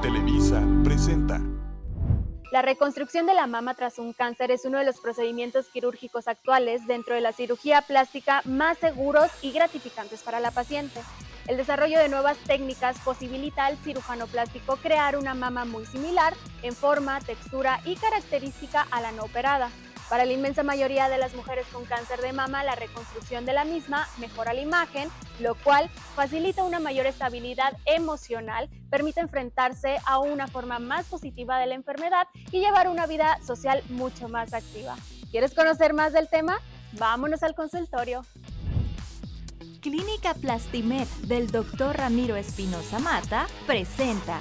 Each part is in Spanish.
Televisa presenta. La reconstrucción de la mama tras un cáncer es uno de los procedimientos quirúrgicos actuales dentro de la cirugía plástica más seguros y gratificantes para la paciente. El desarrollo de nuevas técnicas posibilita al cirujano plástico crear una mama muy similar en forma, textura y característica a la no operada. Para la inmensa mayoría de las mujeres con cáncer de mama, la reconstrucción de la misma mejora la imagen, lo cual facilita una mayor estabilidad emocional, permite enfrentarse a una forma más positiva de la enfermedad y llevar una vida social mucho más activa. ¿Quieres conocer más del tema? Vámonos al consultorio. Clínica Plastimed del Dr. Ramiro Espinosa Mata presenta.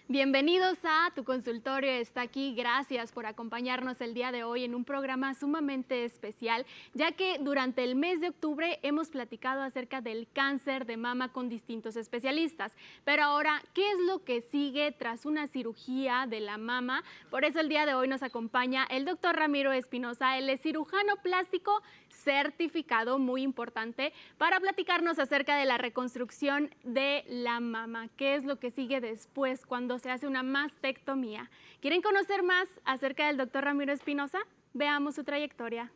Bienvenidos a Tu Consultorio Está Aquí. Gracias por acompañarnos el día de hoy en un programa sumamente especial, ya que durante el mes de octubre hemos platicado acerca del cáncer de mama con distintos especialistas. Pero ahora, ¿qué es lo que sigue tras una cirugía de la mama? Por eso el día de hoy nos acompaña el doctor Ramiro Espinosa. Él es cirujano plástico certificado, muy importante, para platicarnos acerca de la reconstrucción de la mama. ¿Qué es lo que sigue después cuando se hace una mastectomía? ¿Quieren conocer más acerca del doctor Ramiro Espinosa? Veamos su trayectoria.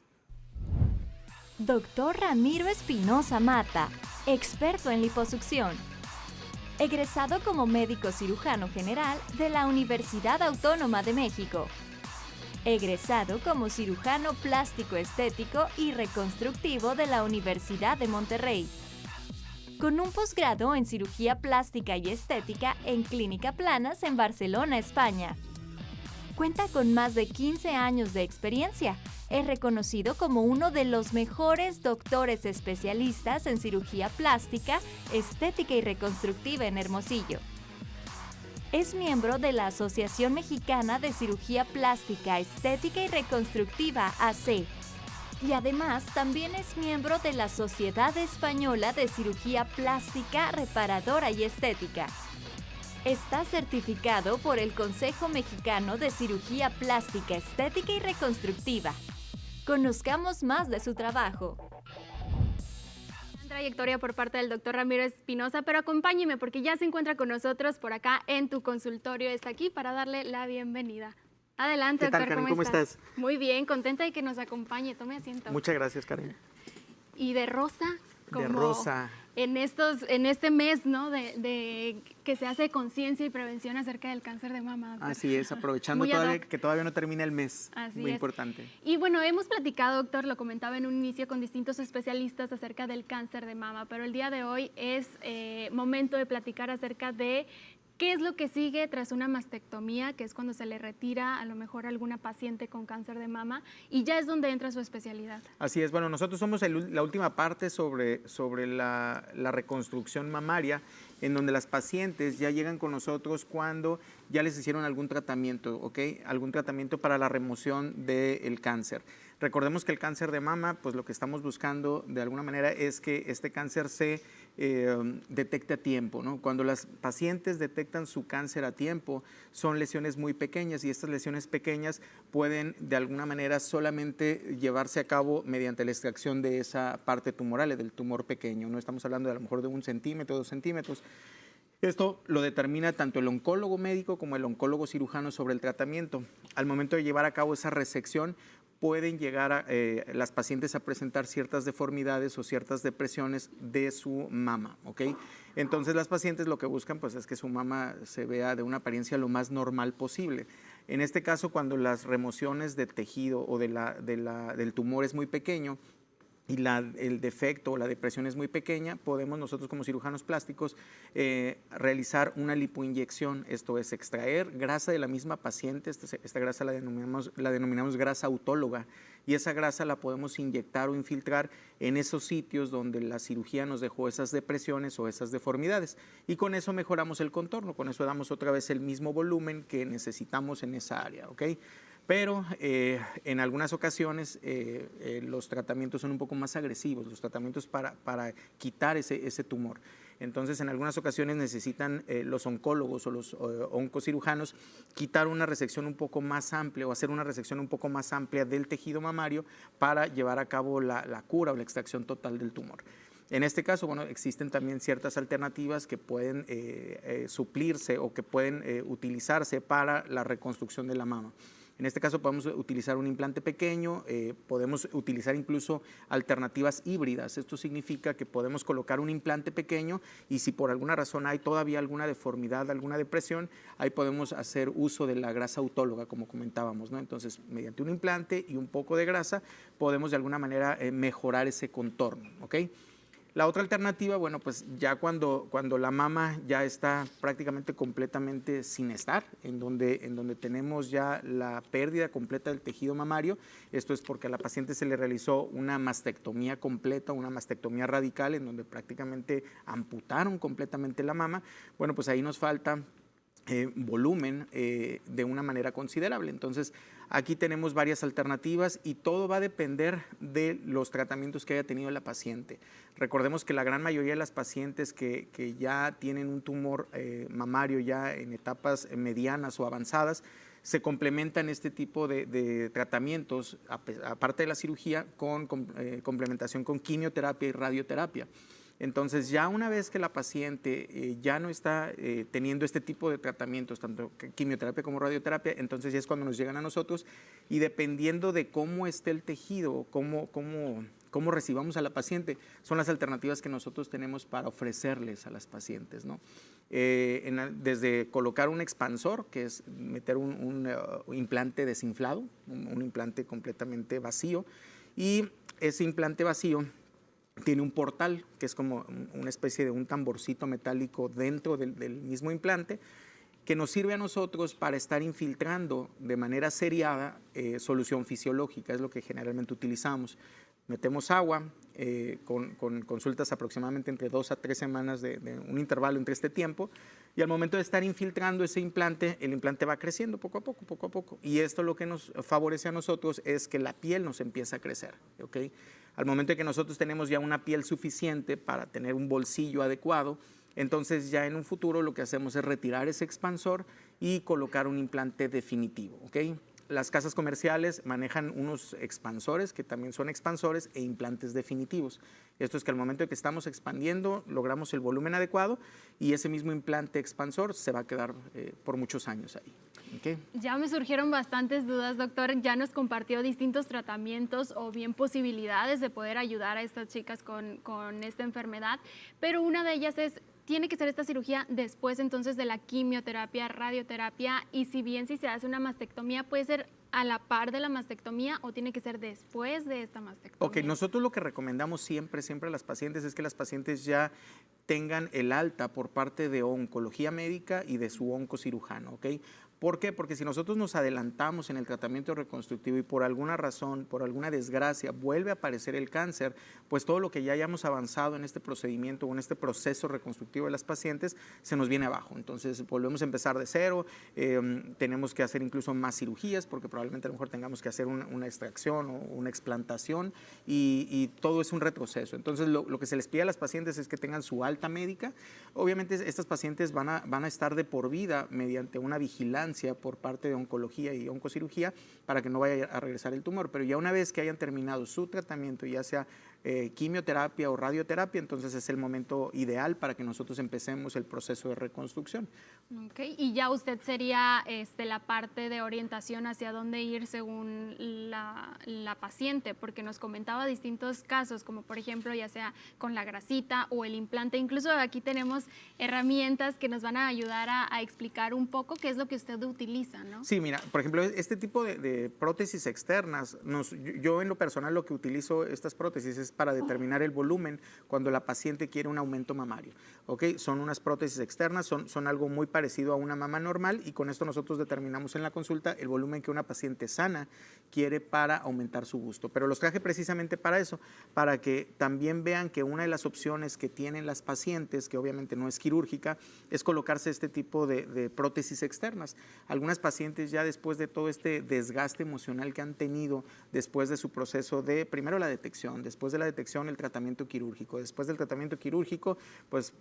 Dr. Ramiro Espinosa Mata, experto en liposucción. Egresado como médico cirujano general de la Universidad Autónoma de México. Egresado como cirujano plástico estético y reconstructivo de la Universidad de Monterrey. Con un posgrado en cirugía plástica y estética en Clínica Planas en Barcelona, España. Cuenta con más de 15 años de experiencia. Es reconocido como uno de los mejores doctores especialistas en cirugía plástica, estética y reconstructiva en Hermosillo. Es miembro de la Asociación Mexicana de Cirugía Plástica, Estética y Reconstructiva, AC. Y además también es miembro de la Sociedad Española de Cirugía Plástica, Reparadora y Estética. Está certificado por el Consejo Mexicano de Cirugía Plástica, Estética y Reconstructiva. Conozcamos más de su trabajo. Trayectoria por parte del doctor Ramiro Espinosa, pero acompáñeme porque ya se encuentra con nosotros por acá en Tu Consultorio. Está aquí para darle la bienvenida. Adelante, ¿Qué tal, doctor, Karen? ¿Cómo estás? Muy bien, contenta de que nos acompañe. Tome asiento. Muchas gracias, Karen. Y de rosa, como de rosa. En este mes, ¿no? De que se hace conciencia y prevención acerca del cáncer de mama. Doctor. Así es, aprovechando que todavía no termina el mes. Así Muy es. importante. Y bueno, hemos platicado, doctor, lo comentaba en un inicio, con distintos especialistas acerca del cáncer de mama, pero el día de hoy es momento de platicar acerca de ¿qué es lo que sigue tras una mastectomía, que es cuando se le retira a lo mejor a alguna paciente con cáncer de mama, y ya es donde entra su especialidad? Así es, bueno, nosotros somos la última parte sobre la reconstrucción mamaria, en donde las pacientes ya llegan con nosotros cuando ya les hicieron algún tratamiento, ¿ok? Algún tratamiento para la remoción del cáncer. Recordemos que el cáncer de mama, pues lo que estamos buscando de alguna manera es que este cáncer se detecte a tiempo, ¿no? Cuando las pacientes detectan su cáncer a tiempo, son lesiones muy pequeñas y estas lesiones pequeñas pueden de alguna manera solamente llevarse a cabo mediante la extracción de esa parte tumoral, del tumor pequeño. No estamos hablando de a lo mejor de 1 centímetro, 2 centímetros. Esto lo determina tanto el oncólogo médico como el oncólogo cirujano sobre el tratamiento. Al momento de llevar a cabo esa resección, pueden llegar las pacientes a presentar ciertas deformidades o ciertas depresiones de su mama, ¿ok? Entonces las pacientes lo que buscan pues es que su mama se vea de una apariencia lo más normal posible. En este caso, cuando las remociones de tejido o del tumor es muy pequeño, y el defecto o la depresión es muy pequeña, podemos nosotros como cirujanos plásticos realizar una lipoinyección, esto es extraer grasa de la misma paciente, esta grasa la denominamos grasa autóloga, y esa grasa la podemos inyectar o infiltrar en esos sitios donde la cirugía nos dejó esas depresiones o esas deformidades, y con eso mejoramos el contorno, con eso damos otra vez el mismo volumen que necesitamos en esa área, ¿ok? Pero en algunas ocasiones los tratamientos son un poco más agresivos, los tratamientos para quitar ese tumor. Entonces, en algunas ocasiones necesitan los oncólogos o los oncocirujanos quitar una resección un poco más amplia o hacer una resección un poco más amplia del tejido mamario para llevar a cabo la cura o la extracción total del tumor. En este caso, bueno, existen también ciertas alternativas que pueden suplirse o que pueden utilizarse para la reconstrucción de la mama. En este caso podemos utilizar un implante pequeño, podemos utilizar incluso alternativas híbridas. Esto significa que podemos colocar un implante pequeño y si por alguna razón hay todavía alguna deformidad, alguna depresión, ahí podemos hacer uso de la grasa autóloga, como comentábamos, ¿no? Entonces, mediante un implante y un poco de grasa, podemos de alguna manera mejorar ese contorno, ¿ok? La otra alternativa, bueno, pues ya cuando la mama ya está prácticamente completamente sin estar, en donde tenemos ya la pérdida completa del tejido mamario, esto es porque a la paciente se le realizó una mastectomía completa, una mastectomía radical, en donde prácticamente amputaron completamente la mama, bueno, pues ahí nos falta volumen de una manera considerable. Entonces, aquí tenemos varias alternativas y todo va a depender de los tratamientos que haya tenido la paciente. Recordemos que la gran mayoría de las pacientes que ya tienen un tumor mamario ya en etapas medianas o avanzadas, se complementan este tipo de tratamientos, aparte de la cirugía, con complementación con quimioterapia y radioterapia. Entonces, ya una vez que la paciente ya no está teniendo este tipo de tratamientos, tanto quimioterapia como radioterapia, entonces ya es cuando nos llegan a nosotros y dependiendo de cómo esté el tejido, cómo recibamos a la paciente, son las alternativas que nosotros tenemos para ofrecerles a las pacientes, ¿no? Desde colocar un expansor, que es meter un implante desinflado, un implante completamente vacío, y ese implante vacío tiene un portal, que es como una especie de un tamborcito metálico dentro del mismo implante, que nos sirve a nosotros para estar infiltrando de manera seriada solución fisiológica, es lo que generalmente utilizamos. Metemos agua con consultas aproximadamente entre 2 a 3 semanas de un intervalo entre este tiempo y al momento de estar infiltrando ese implante, el implante va creciendo poco a poco. Y esto lo que nos favorece a nosotros es que la piel nos empieza a crecer, ¿ok? Al momento de que nosotros tenemos ya una piel suficiente para tener un bolsillo adecuado, entonces ya en un futuro lo que hacemos es retirar ese expansor y colocar un implante definitivo, ¿ok? Las casas comerciales manejan unos expansores que también son expansores e implantes definitivos. Esto es que al momento de que estamos expandiendo logramos el volumen adecuado y ese mismo implante expansor se va a quedar por muchos años ahí. ¿Okay? Ya me surgieron bastantes dudas, doctor. Ya nos compartió distintos tratamientos o bien posibilidades de poder ayudar a estas chicas con esta enfermedad, pero una de ellas es, ¿tiene que ser esta cirugía después entonces de la quimioterapia, radioterapia? Y si bien si se hace una mastectomía, ¿puede ser a la par de la mastectomía o tiene que ser después de esta mastectomía? Ok, nosotros lo que recomendamos siempre a las pacientes es que las pacientes ya tengan el alta por parte de oncología médica y de su oncocirujano, ¿ok? ¿Por qué? Porque si nosotros nos adelantamos en el tratamiento reconstructivo y por alguna razón, por alguna desgracia, vuelve a aparecer el cáncer, pues todo lo que ya hayamos avanzado en este procedimiento o en este proceso reconstructivo de las pacientes se nos viene abajo. Entonces volvemos a empezar de cero, tenemos que hacer incluso más cirugías porque probablemente a lo mejor tengamos que hacer una extracción o una explantación y todo es un retroceso. Entonces lo que se les pide a las pacientes es que tengan su alta médica. Obviamente estas pacientes van a estar de por vida mediante una vigilancia por parte de oncología y oncocirugía para que no vaya a regresar el tumor, pero ya una vez que hayan terminado su tratamiento, ya sea quimioterapia o radioterapia, entonces es el momento ideal para que nosotros empecemos el proceso de reconstrucción. Ok, y ya usted sería la parte de orientación hacia dónde ir según la paciente, porque nos comentaba distintos casos, como por ejemplo ya sea con la grasita o el implante, incluso aquí tenemos herramientas que nos van a ayudar a explicar un poco qué es lo que usted utiliza, ¿no? Sí, mira, por ejemplo, este tipo de prótesis externas, yo en lo personal lo que utilizo estas prótesis es para determinar el volumen cuando la paciente quiere un aumento mamario, ¿ok? Son unas prótesis externas, son algo muy parecido a una mama normal y con esto nosotros determinamos en la consulta el volumen que una paciente sana quiere para aumentar su busto. Pero los traje precisamente para eso, para que también vean que una de las opciones que tienen las pacientes, que obviamente no es quirúrgica, es colocarse este tipo de prótesis externas. Algunas pacientes ya después de todo este desgaste emocional que han tenido después de su proceso de, primero la detección, después de la detección el tratamiento quirúrgico. Después del tratamiento quirúrgico, pues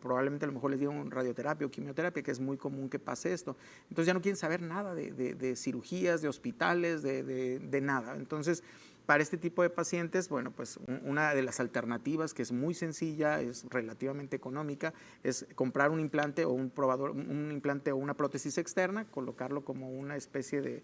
probablemente a lo mejor les dieron radioterapia o quimioterapia, que es muy común que pase esto. Entonces ya no quieren saber nada de cirugías, de hospitales, de nada. Entonces, para este tipo de pacientes, bueno, pues una de las alternativas que es muy sencilla, es relativamente económica, es comprar un implante o un probador, un implante o una prótesis externa, colocarlo como una especie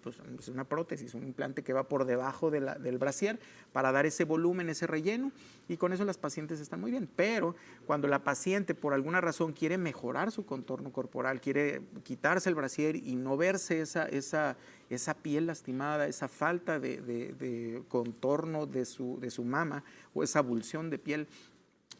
pues, una prótesis, un implante que va por debajo del brasier para dar ese volumen, ese relleno, y con eso las pacientes están muy bien. Pero cuando la paciente por alguna razón quiere mejorar su contorno corporal, quiere quitarse el brasier y no verse esa piel lastimada, esa falta de contorno de su mama o esa abulsión de piel,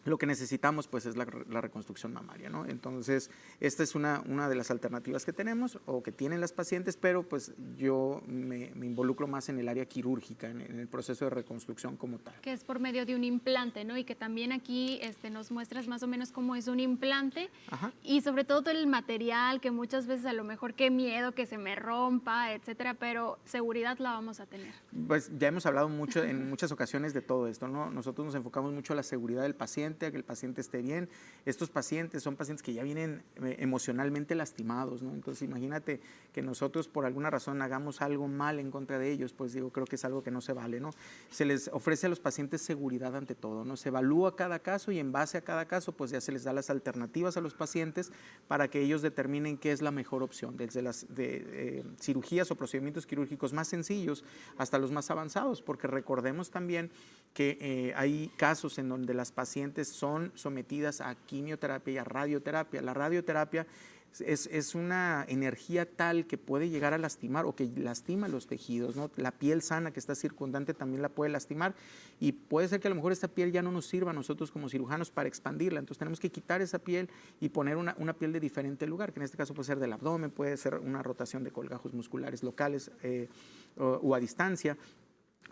lo que necesitamos pues es la reconstrucción mamaria, ¿no? Entonces, esta es una de las alternativas que tenemos o que tienen las pacientes, pero pues yo me involucro más en el área quirúrgica, en el proceso de reconstrucción como tal. Que es por medio de un implante, ¿no? Y que también aquí nos muestras más o menos cómo es un implante. Ajá. Y sobre todo el material, que muchas veces a lo mejor qué miedo que se me rompa, etcétera, pero seguridad la vamos a tener. Pues ya hemos hablado mucho en muchas ocasiones de todo esto, ¿no? Nosotros nos enfocamos mucho en la seguridad del paciente, a que el paciente esté bien. Estos pacientes son pacientes que ya vienen emocionalmente lastimados, ¿no? Entonces imagínate que nosotros por alguna razón hagamos algo mal en contra de ellos, pues digo, creo que es algo que no se vale, ¿no? Se les ofrece a los pacientes seguridad ante todo, ¿no? Se evalúa cada caso y en base a cada caso pues ya se les da las alternativas a los pacientes para que ellos determinen qué es la mejor opción, desde las cirugías o procedimientos quirúrgicos más sencillos hasta los más avanzados, porque recordemos también que hay casos en donde las pacientes son sometidas a quimioterapia y a radioterapia. La radioterapia es una energía tal que puede llegar a lastimar o que lastima los tejidos, ¿no? La piel sana que está circundante también la puede lastimar y puede ser que a lo mejor esta piel ya no nos sirva a nosotros como cirujanos para expandirla. Entonces tenemos que quitar esa piel y poner una piel de diferente lugar, que en este caso puede ser del abdomen, puede ser una rotación de colgajos musculares locales o a distancia.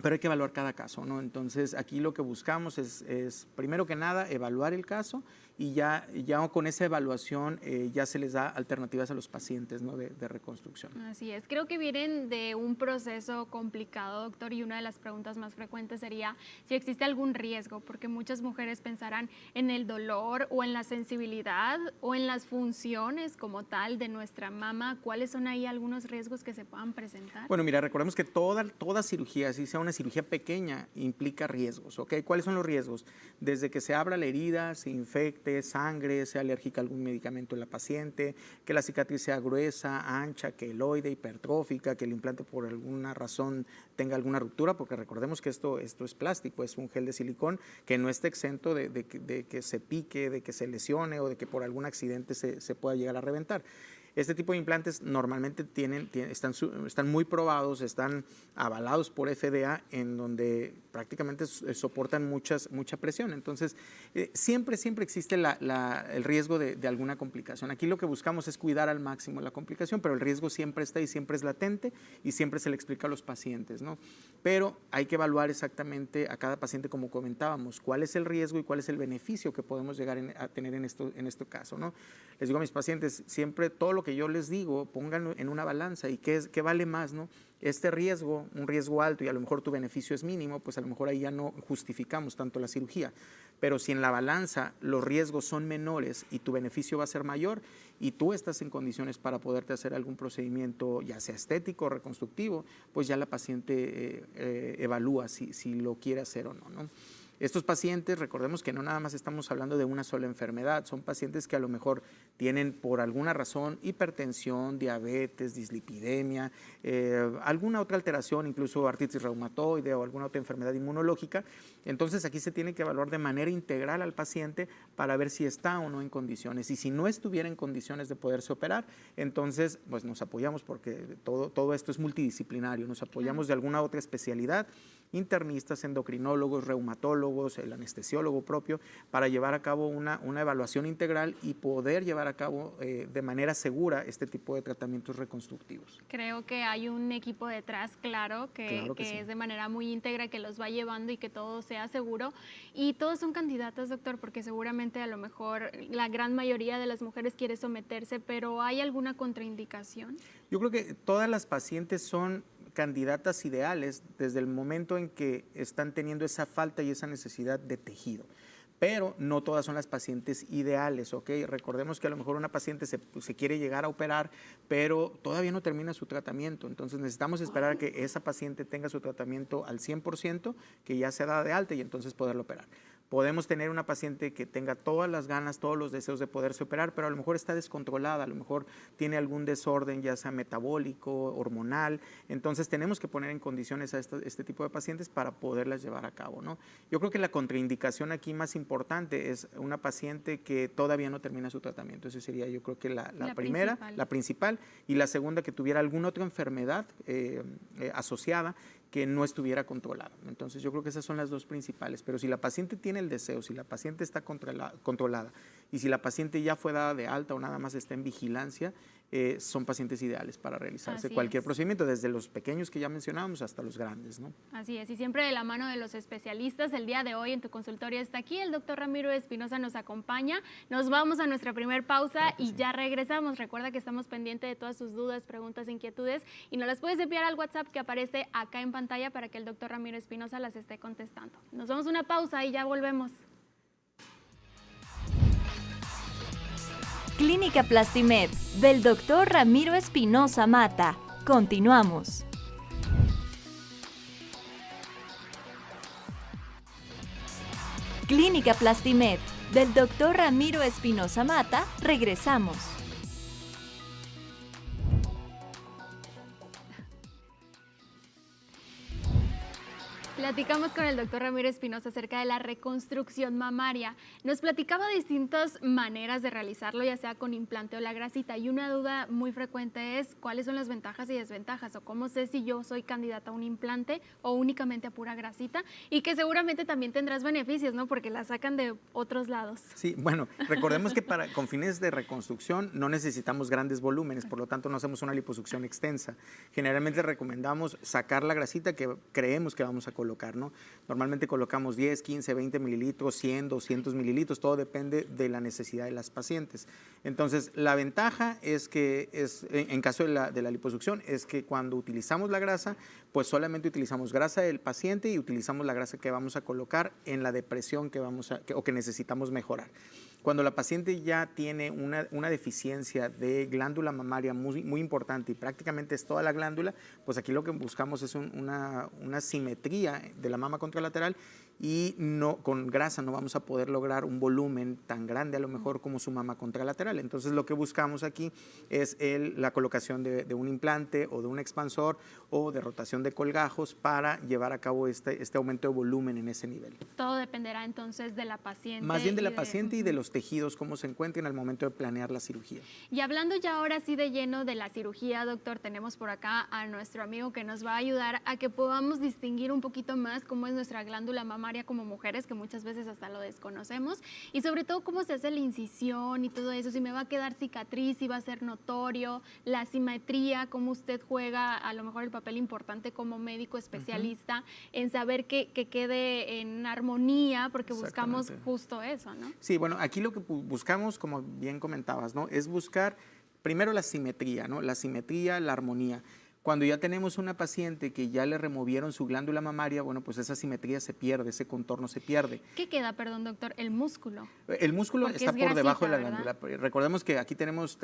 Pero hay que evaluar cada caso, ¿no? Entonces, aquí lo que buscamos es primero que nada, evaluar el caso y ya con esa evaluación ya se les da alternativas a los pacientes, ¿no? de reconstrucción. Así es. Creo que vienen de un proceso complicado, doctor, y una de las preguntas más frecuentes sería si existe algún riesgo, porque muchas mujeres pensarán en el dolor o en la sensibilidad o en las funciones como tal de nuestra mama. ¿Cuáles son ahí algunos riesgos que se puedan presentar? Bueno, mira, recordemos que toda cirugía, si sea una cirugía pequeña, implica riesgos, ¿ok? ¿Cuáles son los riesgos? Desde que se abra la herida, se infecte, sangre, sea alérgica a algún medicamento en la paciente, que la cicatriz sea gruesa, ancha, queloide, hipertrófica, que el implante por alguna razón tenga alguna ruptura, porque recordemos que esto es plástico, es un gel de silicón que no está exento de que se pique, de que se lesione o de que por algún accidente se pueda llegar a reventar. Este tipo de implantes normalmente están muy probados, están avalados por FDA, en donde prácticamente soportan mucha presión. Entonces, siempre existe el riesgo de alguna complicación. Aquí lo que buscamos es cuidar al máximo la complicación, pero el riesgo siempre está y siempre es latente y siempre se le explica a los pacientes, ¿no? Pero hay que evaluar exactamente a cada paciente, como comentábamos, cuál es el riesgo y cuál es el beneficio que podemos llegar a tener en este caso, ¿no? Les digo a mis pacientes, siempre todo lo que yo les digo, pónganlo en una balanza y qué vale más, ¿no? Este riesgo, un riesgo alto y a lo mejor tu beneficio es mínimo, pues a lo mejor ahí ya no justificamos tanto la cirugía. Pero si en la balanza los riesgos son menores y tu beneficio va a ser mayor y tú estás en condiciones para poderte hacer algún procedimiento, ya sea estético o reconstructivo, pues ya la paciente evalúa si lo quiere hacer o no, ¿no? Estos pacientes, recordemos que no nada más estamos hablando de una sola enfermedad, son pacientes que a lo mejor tienen por alguna razón hipertensión, diabetes, dislipidemia, alguna otra alteración, incluso artritis reumatoide o alguna otra enfermedad inmunológica. Entonces aquí se tiene que evaluar de manera integral al paciente para ver si está o no en condiciones. Y si no estuviera en condiciones de poderse operar, entonces pues nos apoyamos, porque todo esto es multidisciplinario, nos apoyamos de alguna otra especialidad, internistas, endocrinólogos, reumatólogos, el anestesiólogo propio, para llevar a cabo una evaluación integral y poder llevar a cabo de manera segura este tipo de tratamientos reconstructivos. Creo que hay un equipo detrás, claro que sí, es de manera muy íntegra, que los va llevando y que todo sea seguro. Y todos son candidatas, doctor, porque seguramente a lo mejor la gran mayoría de las mujeres quiere someterse, pero ¿hay alguna contraindicación? Yo creo que todas las pacientes son candidatas ideales desde el momento en que están teniendo esa falta y esa necesidad de tejido. Pero no todas son las pacientes ideales, ¿ok? Recordemos que a lo mejor una paciente se quiere llegar a operar, pero todavía no termina su tratamiento. Entonces necesitamos esperar a que esa paciente tenga su tratamiento al 100%, que ya se da de alta y entonces poderlo operar. Podemos tener una paciente que tenga todas las ganas, todos los deseos de poderse operar, pero a lo mejor está descontrolada, a lo mejor tiene algún desorden, ya sea metabólico, hormonal. Entonces tenemos que poner en condiciones a este tipo de pacientes para poderlas llevar a cabo, ¿no? Yo creo que la contraindicación aquí más importante es una paciente que todavía no termina su tratamiento. Esa sería, yo creo que la primera, la principal, y la segunda que tuviera alguna otra enfermedad asociada que no estuviera controlada. Entonces yo creo que esas son las dos principales, pero si la paciente tiene el deseo, si la paciente está controlada y si la paciente ya fue dada de alta o nada más está en vigilancia, son pacientes ideales para realizarse cualquier procedimiento, desde los pequeños que ya mencionábamos hasta los grandes, ¿no? Así es, y siempre de la mano de los especialistas. El día de hoy en tu consultorio está aquí, el doctor Ramiro Espinosa nos acompaña. Nos vamos a nuestra primer pausa y ya regresamos. Recuerda que estamos pendientes de todas sus dudas, preguntas, inquietudes y nos las puedes enviar al WhatsApp que aparece acá en pantalla para que el doctor Ramiro Espinosa las esté contestando. Nos vamos a una pausa y ya volvemos. Clínica Plastimed, del doctor Ramiro Espinosa Mata. Continuamos. Clínica Plastimed, del doctor Ramiro Espinosa Mata. Regresamos. Platicamos con el doctor Ramiro Espinosa acerca de la reconstrucción mamaria. Nos platicaba de distintas maneras de realizarlo, ya sea con implante o la grasita. Y una duda muy frecuente es cuáles son las ventajas y desventajas, o cómo sé si yo soy candidata a un implante o únicamente a pura grasita, y que seguramente también tendrás beneficios, ¿no? Porque la sacan de otros lados. Sí, bueno, recordemos que con fines de reconstrucción no necesitamos grandes volúmenes, por lo tanto no hacemos una liposucción extensa. Generalmente recomendamos sacar la grasita que creemos que vamos a colocar, ¿no? Normalmente colocamos 10, 15, 20 mililitros, 100, 200 mililitros, todo depende de la necesidad de las pacientes. Entonces, la ventaja es que, en caso de la liposucción, es que cuando utilizamos la grasa, pues solamente utilizamos grasa del paciente y utilizamos la grasa que vamos a colocar en la depresión que necesitamos mejorar. Cuando la paciente ya tiene una deficiencia de glándula mamaria muy importante y prácticamente es toda la glándula, pues aquí lo que buscamos es una simetría de la mama contralateral y con grasa no vamos a poder lograr un volumen tan grande a lo mejor como su mama contralateral. Entonces lo que buscamos aquí es la colocación de un implante o de un expansor o de rotación de colgajos para llevar a cabo este aumento de volumen en ese nivel. Todo dependerá entonces de la paciente. Más bien de la paciente y de los tejidos, cómo se encuentren al momento de planear la cirugía. Y hablando ya ahora sí de lleno de la cirugía, doctor, tenemos por acá a nuestro amigo que nos va a ayudar a que podamos distinguir un poquito más cómo es nuestra glándula mamaria como mujeres, que muchas veces hasta lo desconocemos, y sobre todo cómo se hace la incisión y todo eso, si me va a quedar cicatriz, si va a ser notorio, la simetría, cómo usted juega a lo mejor el papel importante como médico especialista en saber que quede en armonía, porque buscamos justo eso, ¿no? Sí, bueno, aquí lo que buscamos, como bien comentabas, ¿no? Es buscar primero la simetría, ¿no? La simetría, la armonía. Cuando ya tenemos una paciente que ya le removieron su glándula mamaria, bueno, pues esa simetría se pierde, ese contorno se pierde. ¿Qué queda, perdón, doctor? El músculo. El músculo porque está por debajo de la ¿verdad? glándula. Recordemos que aquí tenemos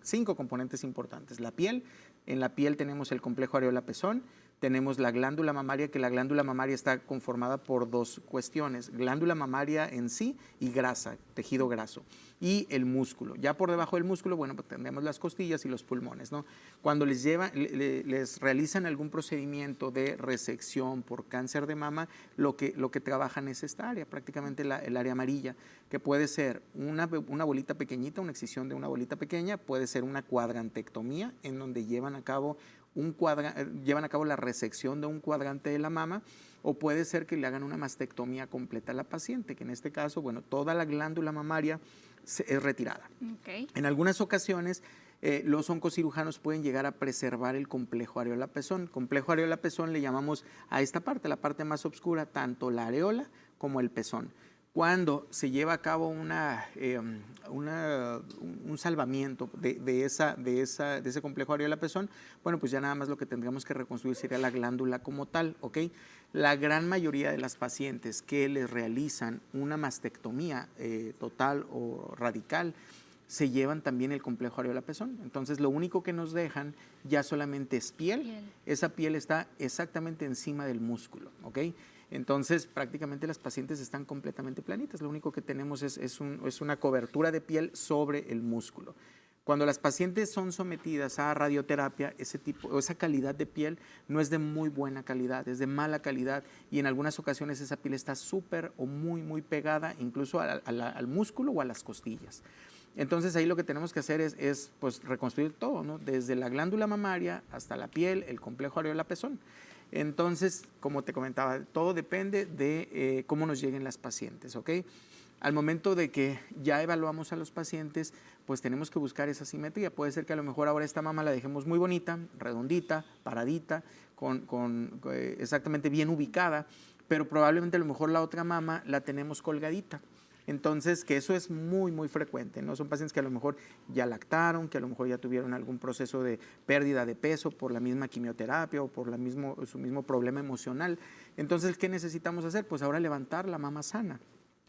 5 componentes importantes. La piel, en la piel tenemos el complejo areola-pezón, tenemos la glándula mamaria, que la glándula mamaria está conformada por dos cuestiones, glándula mamaria en sí y grasa, tejido graso, y el músculo. Ya por debajo del músculo, bueno, pues tenemos las costillas y los pulmones, ¿no? Cuando les realizan algún procedimiento de resección por cáncer de mama, lo que trabajan es esta área, prácticamente el área amarilla, que puede ser una bolita pequeñita, una excisión de una bolita pequeña, puede ser una cuadrantectomía, en donde llevan a cabo la resección de un cuadrante de la mama, o puede ser que le hagan una mastectomía completa a la paciente, que en este caso, bueno, toda la glándula mamaria es retirada. Okay. En algunas ocasiones, los oncocirujanos pueden llegar a preservar el complejo areola-pezón. Complejo areola-pezón le llamamos a esta parte, la parte más oscura, tanto la areola como el pezón. Cuando se lleva a cabo un salvamiento de ese complejo areola-pezón, bueno, pues ya nada más lo que tendríamos que reconstruir sería la glándula como tal, ¿ok? La gran mayoría de las pacientes que les realizan una mastectomía total o radical, se llevan también el complejo areola-pezón. Entonces, lo único que nos dejan ya solamente es piel. Esa piel está exactamente encima del músculo, ¿ok? Entonces, prácticamente las pacientes están completamente planitas. Lo único que tenemos es una cobertura de piel sobre el músculo. Cuando las pacientes son sometidas a radioterapia, esa calidad de piel no es de muy buena calidad, es de mala calidad, y en algunas ocasiones esa piel está súper o muy, muy pegada incluso al músculo o a las costillas. Entonces ahí lo que tenemos que hacer es pues, reconstruir todo, ¿no? Desde la glándula mamaria hasta la piel, el complejo areola-pezón. Entonces, como te comentaba, todo depende de cómo nos lleguen las pacientes, ¿ok? Al momento de que ya evaluamos a los pacientes, pues tenemos que buscar esa simetría. Puede ser que a lo mejor ahora esta mama la dejemos muy bonita, redondita, paradita, exactamente bien ubicada, pero probablemente a lo mejor la otra mama la tenemos colgadita. Entonces, que eso es muy, muy frecuente, ¿no? Son pacientes que a lo mejor ya lactaron, que a lo mejor ya tuvieron algún proceso de pérdida de peso por la misma quimioterapia o por su mismo problema emocional. Entonces, ¿qué necesitamos hacer? Pues ahora levantar la mama sana.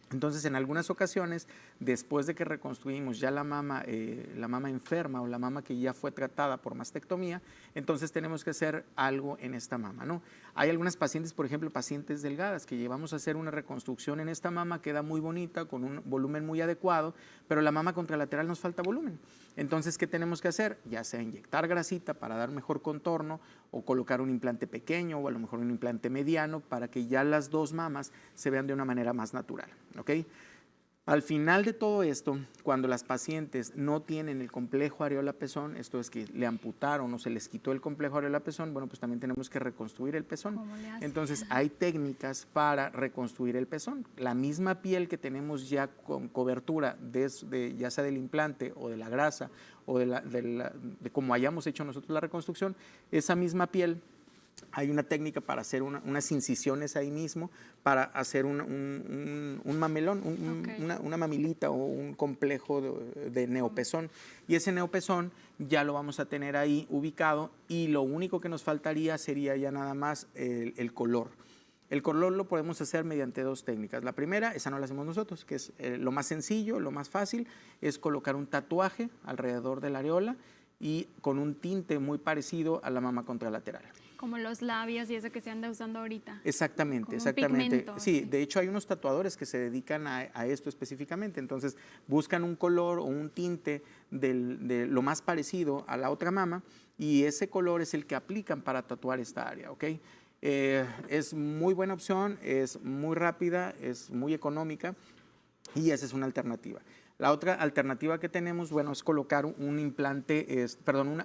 Entonces, en algunas ocasiones, después de que reconstruimos ya la mama enferma o la mama que ya fue tratada por mastectomía, entonces tenemos que hacer algo en esta mama, ¿no? Hay algunas pacientes, por ejemplo, pacientes delgadas, que llevamos a hacer una reconstrucción en esta mama, queda muy bonita, con un volumen muy adecuado, pero la mama contralateral nos falta volumen. Entonces, ¿qué tenemos que hacer? Ya sea inyectar grasita para dar mejor contorno, o colocar un implante pequeño o a lo mejor un implante mediano para que ya las dos mamas se vean de una manera más natural, ¿ok? Al final de todo esto, cuando las pacientes no tienen el complejo areola-pezón, esto es que le amputaron o se les quitó el complejo areola-pezón, bueno, pues también tenemos que reconstruir el pezón. ¿Cómo le hacen? Entonces, hay técnicas para reconstruir el pezón. La misma piel que tenemos ya con cobertura, ya sea del implante o de la grasa o de cómo hayamos hecho nosotros la reconstrucción, esa misma piel, hay una técnica para hacer unas incisiones ahí mismo, para hacer un mamelón, una mamilita o un complejo de neopezón. Y ese neopezón ya lo vamos a tener ahí ubicado, y lo único que nos faltaría sería ya nada más el color. El color lo podemos hacer mediante dos técnicas. La primera, esa no la hacemos nosotros, que es lo más sencillo, lo más fácil, es colocar un tatuaje alrededor de la areola y con un tinte muy parecido a la mama contralateral. Como los labios y eso que se anda usando ahorita. Exactamente, Como un exactamente. pigmento, Sí, sí. de hecho hay unos tatuadores que se dedican a esto específicamente. Entonces buscan un color o un tinte de lo más parecido a la otra mama, y ese color es el que aplican para tatuar esta área, ¿ok? Es muy buena opción, es muy rápida, es muy económica, y esa es una alternativa. La otra alternativa que tenemos, bueno, es colocar un implante,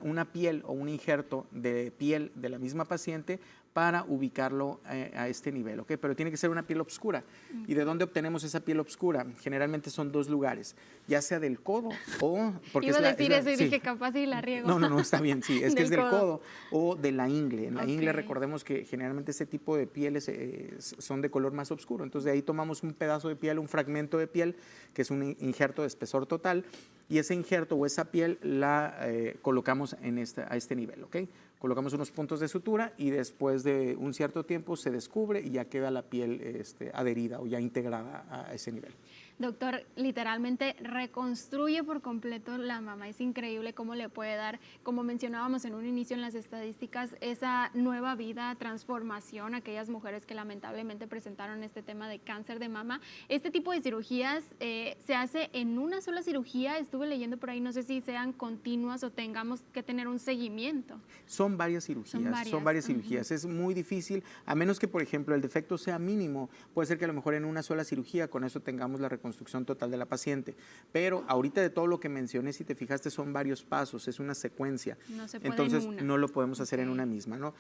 una piel o un injerto de piel de la misma paciente para ubicarlo a este nivel, ¿ok? Pero tiene que ser una piel oscura. ¿Y de dónde obtenemos esa piel oscura? Generalmente son dos lugares, ya sea del codo o... Iba a decir eso y sí. dije, capaz y la riego. No, está bien, sí, es que es del codo o de la ingle. En la ingle Ok. recordemos que generalmente ese tipo de pieles son de color más oscuro. Entonces de ahí tomamos un pedazo de piel, un fragmento de piel, que es un injerto de espesor total, y ese injerto o esa piel la colocamos a este nivel, ¿ok? Colocamos unos puntos de sutura y después de un cierto tiempo se descubre y ya queda la piel adherida o ya integrada a ese nivel. Doctor, literalmente reconstruye por completo la mama. Es increíble cómo le puede dar, como mencionábamos en un inicio en las estadísticas, esa nueva vida, transformación a aquellas mujeres que lamentablemente presentaron este tema de cáncer de mama. Este tipo de cirugías se hace en una sola cirugía. Estuve leyendo por ahí, no sé si sean continuas o tengamos que tener un seguimiento. Son varias cirugías, son varias cirugías. Es muy difícil, a menos que, por ejemplo, el defecto sea mínimo. Puede ser que a lo mejor en una sola cirugía con eso tengamos la reconstrucción reconstrucción total de la paciente. Pero ahorita de todo lo que mencioné, si te fijaste, son varios pasos, es una secuencia. No se puede Entonces, en una. no lo podemos hacer en Ok. una misma, ¿no?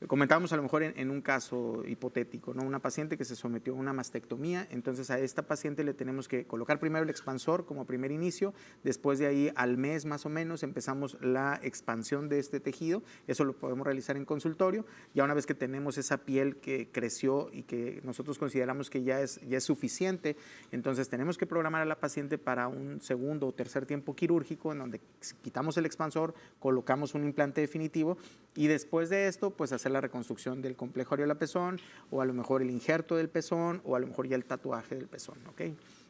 Comentábamos a lo mejor en un caso hipotético, ¿no? Una paciente que se sometió a una mastectomía, entonces a esta paciente le tenemos que colocar primero el expansor como primer inicio, después de ahí al mes más o menos empezamos la expansión de este tejido, eso lo podemos realizar en consultorio, ya una vez que tenemos esa piel que creció y que nosotros consideramos que ya es suficiente, entonces tenemos que programar a la paciente para un segundo o tercer tiempo quirúrgico en donde quitamos el expansor, colocamos un implante definitivo y después de esto pues hacer la reconstrucción del complejo areola-pezón o a lo mejor el injerto del pezón o a lo mejor ya el tatuaje del pezón, ¿ok?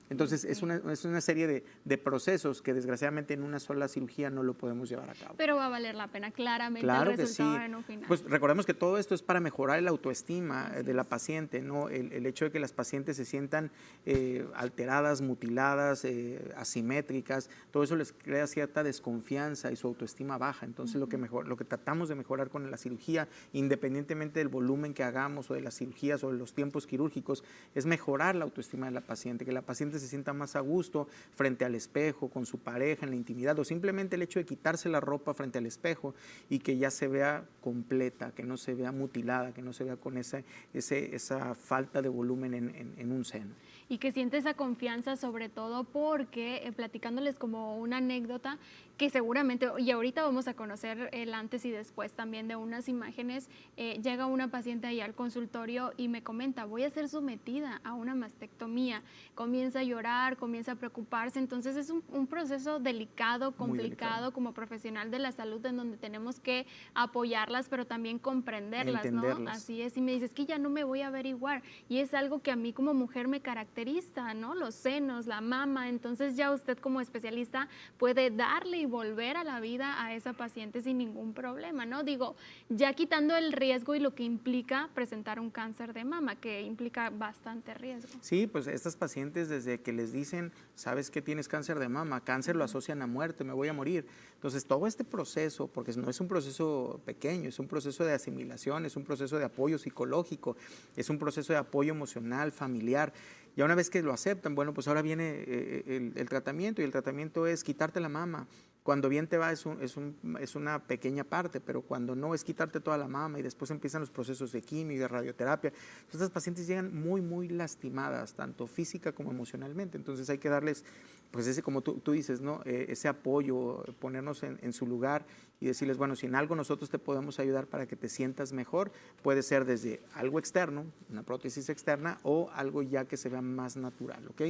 Entonces es una serie de procesos que desgraciadamente en una sola cirugía no lo podemos llevar a cabo. Pero va a valer la pena, claramente, Claro el que resultado sí. en un final. Pues recordemos que todo esto es para mejorar la autoestima Así de la es. paciente, ¿no? El hecho de que las pacientes se sientan alteradas, mutiladas, asimétricas, todo eso les crea cierta desconfianza y su autoestima baja. Entonces lo que tratamos de mejorar con la cirugía, independientemente del volumen que hagamos o de las cirugías o de los tiempos quirúrgicos, es mejorar la autoestima de la paciente, que la paciente se sienta más a gusto frente al espejo, con su pareja, en la intimidad, o simplemente el hecho de quitarse la ropa frente al espejo y que ya se vea completa, que no se vea mutilada, que no se vea con esa falta de volumen en un seno. Y que siente esa confianza, sobre todo porque, platicándoles como una anécdota, que seguramente, y ahorita vamos a conocer el antes y después también de unas imágenes, llega una paciente ahí al consultorio y me comenta, voy a ser sometida a una mastectomía, comienza a llorar, comienza a preocuparse, entonces es un proceso delicado, complicado como profesional de la salud en donde tenemos que apoyarlas, pero también comprenderlas, ¿no? Entenderlas. Así es, y me dice, es que ya no me voy a averiguar, y es algo que a mí como mujer me caracteriza, ¿no? Los senos, la mama, entonces ya usted como especialista puede darle y volver a la vida a esa paciente sin ningún problema, ¿no? Digo, ya quitando el riesgo y lo que implica presentar un cáncer de mama, que implica bastante riesgo. Sí, pues estas pacientes desde que les dicen, sabes que tienes cáncer de mama, cáncer lo asocian a muerte, me voy a morir. Entonces todo este proceso, porque no es un proceso pequeño, es un proceso de asimilación, es un proceso de apoyo psicológico, es un proceso de apoyo emocional, familiar. Ya una vez que lo aceptan, bueno, pues ahora viene el tratamiento y el tratamiento es quitarte la mama. Cuando bien te va es una pequeña parte, pero cuando no es quitarte toda la mama y después empiezan los procesos de quimio y de radioterapia. Estas pacientes llegan muy, muy lastimadas, tanto física como emocionalmente. Entonces hay que darles, pues ese, como tú dices, ¿no? Ese apoyo, ponernos en su lugar y decirles, bueno, si en algo nosotros te podemos ayudar para que te sientas mejor, puede ser desde algo externo, una prótesis externa, o algo ya que se vea más natural, ¿ok?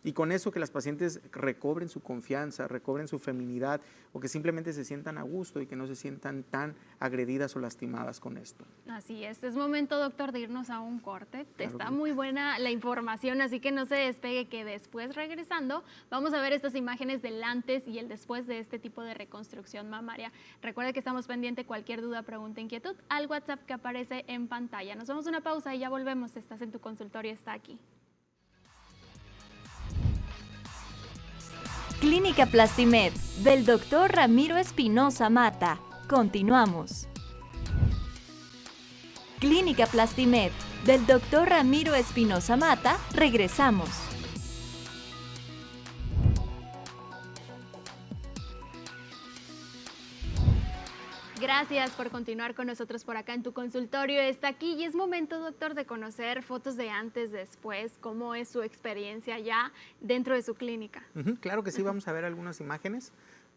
Y con eso que las pacientes recobren su confianza, recobren su feminidad o que simplemente se sientan a gusto y que no se sientan tan agredidas o lastimadas con esto. Así es momento, doctor, de irnos a un corte. Claro Está que sí. muy buena la información, así que no se despegue, que después regresando vamos a ver estas imágenes del antes y el después de este tipo de reconstrucción mamaria. Recuerde que estamos pendiente, cualquier duda, pregunta, inquietud, al WhatsApp que aparece en pantalla. Nos vamos a una pausa y ya volvemos. Estás en tu consultorio, está aquí. Clínica Plastimed, del Dr. Ramiro Espinosa Mata. Continuamos. Clínica Plastimed, del Dr. Ramiro Espinosa Mata. Regresamos. Gracias por continuar con nosotros por acá en tu consultorio. Está aquí y es momento, doctor, de conocer fotos de antes, después, cómo es su experiencia ya dentro de su clínica. Claro que sí, vamos a ver algunas imágenes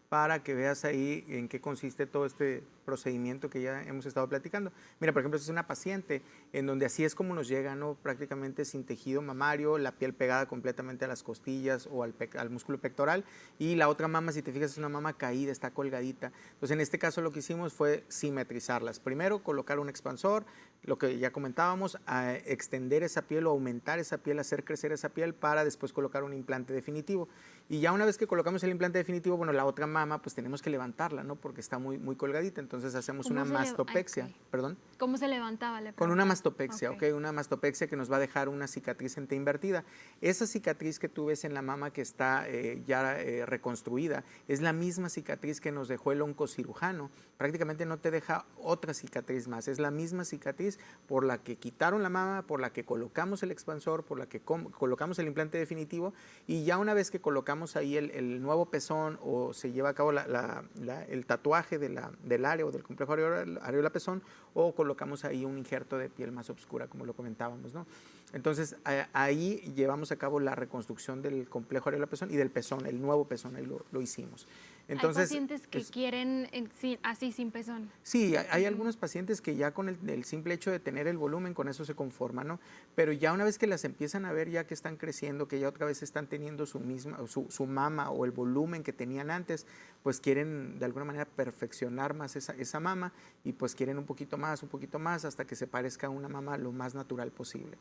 para que veas ahí en qué consiste todo este procedimiento que ya hemos estado platicando. Mira, por ejemplo, esta es una paciente en donde así es como nos llega, ¿no? Prácticamente sin tejido mamario, la piel pegada completamente a las costillas o al músculo pectoral, y la otra mama, si te fijas, es una mama caída, está colgadita. Entonces, en este caso lo que hicimos fue simetrizarlas. Primero, colocar un expansor, lo que ya comentábamos, a extender esa piel o aumentar esa piel, hacer crecer esa piel para después colocar un implante definitivo. Y ya una vez que colocamos el implante definitivo, bueno, la otra mama, pues tenemos que levantarla, ¿no? Porque está muy colgadita, entonces hacemos una mastopexia, perdón. ¿Cómo se levantaba? Con una mastopexia, ok, una mastopexia que nos va a dejar una cicatriz en T invertida. Esa cicatriz que tú ves en la mama que está reconstruida es la misma cicatriz que nos dejó el oncocirujano. Prácticamente no te deja otra cicatriz más, es la misma cicatriz por la que quitaron la mama, por la que colocamos el expansor, por la que colocamos el implante definitivo, y ya una vez que colocamos ahí el nuevo pezón o se lleva a cabo el tatuaje del área o del complejo areola-pezón, o colocamos ahí un injerto de piel más oscura, como lo comentábamos, ¿no? Entonces, ahí llevamos a cabo la reconstrucción del complejo areola-pezón y del pezón, el nuevo pezón, ahí lo hicimos. Entonces, ¿hay pacientes que quieren así sin pezón? Sí, hay algunos pacientes que ya con el simple hecho de tener el volumen, con eso se conforman, ¿no? Pero ya una vez que las empiezan a ver, ya que están creciendo, que ya otra vez están teniendo su mama o el volumen que tenían antes, pues quieren de alguna manera perfeccionar más esa mama y pues quieren un poquito más, hasta que se parezca a una mama lo más natural posible.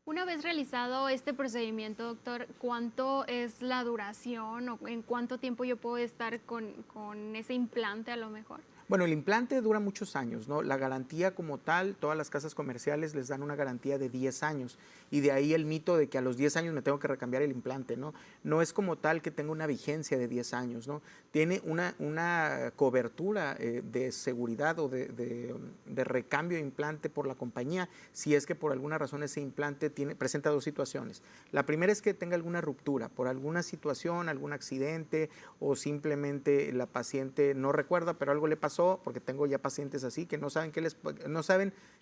Una vez realizado este procedimiento, doctor, ¿cuánto es la duración o en cuánto tiempo yo puedo estar con ese implante a lo mejor? Bueno, el implante dura muchos años, ¿no? La garantía como tal, todas las casas comerciales les dan una garantía de 10 años y de ahí el mito de que a los 10 años me tengo que recambiar el implante, ¿no? No es como tal que tenga una vigencia de 10 años, ¿no? Tiene una cobertura de seguridad o de recambio de implante por la compañía si es que por alguna razón ese implante presenta dos situaciones. La primera es que tenga alguna ruptura por alguna situación, algún accidente o simplemente la paciente no recuerda, pero algo le pasó, porque tengo ya pacientes así que no saben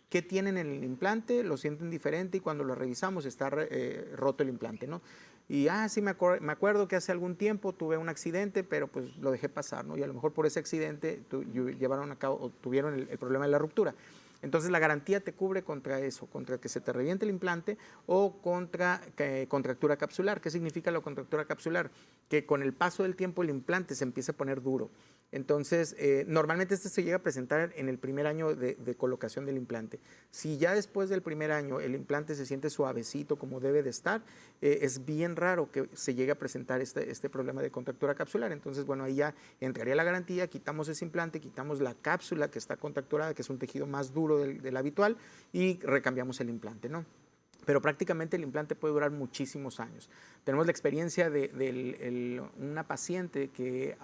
qué tienen en el implante, lo sienten diferente y cuando lo revisamos está roto el implante, ¿no? Y sí me acuerdo que hace algún tiempo tuve un accidente, pero pues lo dejé pasar, ¿no? Y a lo mejor por ese accidente llevaron a cabo o tuvieron el problema de la ruptura. Entonces la garantía te cubre contra eso, contra que se te reviente el implante o contra contractura capsular. ¿Qué significa la contractura capsular? Que con el paso del tiempo el implante se empieza a poner duro. Entonces, normalmente se llega a presentar en el primer año de colocación del implante. Si ya después del primer año el implante se siente suavecito como debe de estar, es bien raro que se llegue a presentar este problema de contractura capsular. Entonces, bueno, ahí ya entraría la garantía, quitamos ese implante, quitamos la cápsula que está contracturada, que es un tejido más duro del habitual, y recambiamos el implante, ¿no? Pero prácticamente el implante puede durar muchísimos años. Tenemos la experiencia de una paciente que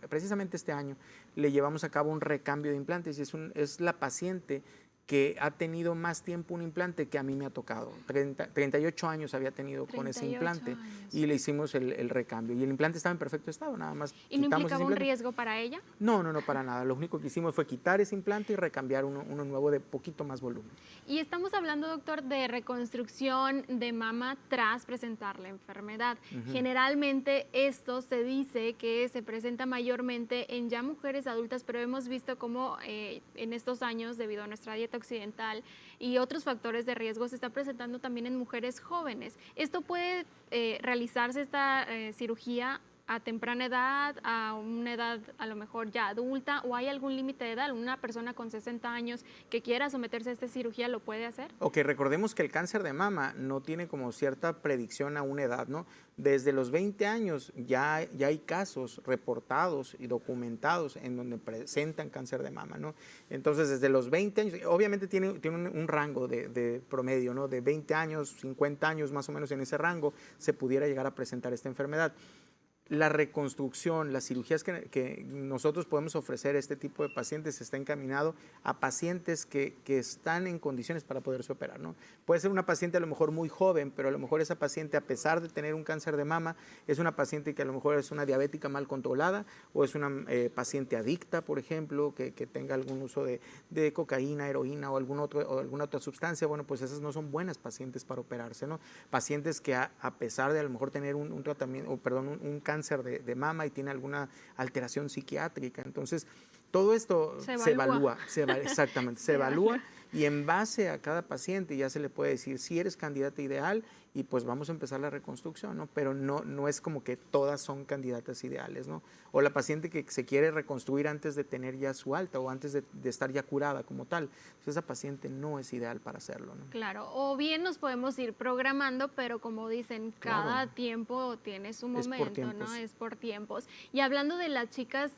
precisamente este año, le llevamos a cabo un recambio de implantes y es la paciente que ha tenido más tiempo un implante que a mí me ha tocado. 38 años había tenido con ese implante y le hicimos el recambio. Y el implante estaba en perfecto estado, nada más. ¿Y no implicaba un riesgo para ella? No, para nada. Lo único que hicimos fue quitar ese implante y recambiar uno nuevo de poquito más volumen. Y estamos hablando, doctor, de reconstrucción de mama tras presentar la enfermedad. Generalmente esto se dice que se presenta mayormente en ya mujeres adultas, pero hemos visto cómo en estos años, debido a nuestra dieta occidental y otros factores de riesgo, se está presentando también en mujeres jóvenes. ¿Esto puede realizarse esta cirugía a temprana edad, a una edad a lo mejor ya adulta, o hay algún límite de edad? ¿Una persona con 60 años que quiera someterse a esta cirugía lo puede hacer? Ok, recordemos que el cáncer de mama no tiene como cierta predicción a una edad, ¿no? Desde los 20 años ya hay casos reportados y documentados en donde presentan cáncer de mama, ¿no? Entonces, desde los 20 años, obviamente tiene un rango de promedio, ¿no? De 20 años, 50 años más o menos, en ese rango se pudiera llegar a presentar esta enfermedad. La reconstrucción, las cirugías que nosotros podemos ofrecer a este tipo de pacientes está encaminado a pacientes que están en condiciones para poderse operar, ¿no? Puede ser una paciente a lo mejor muy joven, pero a lo mejor esa paciente, a pesar de tener un cáncer de mama, es una paciente que a lo mejor es una diabética mal controlada o es una paciente adicta, por ejemplo, que tenga algún uso de cocaína, heroína o alguna otra sustancia. Bueno, pues esas no son buenas pacientes para operarse, ¿no? Pacientes que a pesar de a lo mejor tener un cáncer de mama y tiene alguna alteración psiquiátrica. Entonces, todo esto se evalúa, exactamente, se evalúa y en base a cada paciente ya se le puede decir si eres candidata ideal y pues vamos a empezar la reconstrucción, ¿no? Pero no es como que todas son candidatas ideales, ¿no? O la paciente que se quiere reconstruir antes de tener ya su alta o antes de estar ya curada como tal, pues esa paciente no es ideal para hacerlo, ¿no? Claro, o bien nos podemos ir programando, pero como dicen, cada Claro. tiempo tiene su Es por momento, ¿no? tiempos. Es por tiempos. Y hablando de las chicas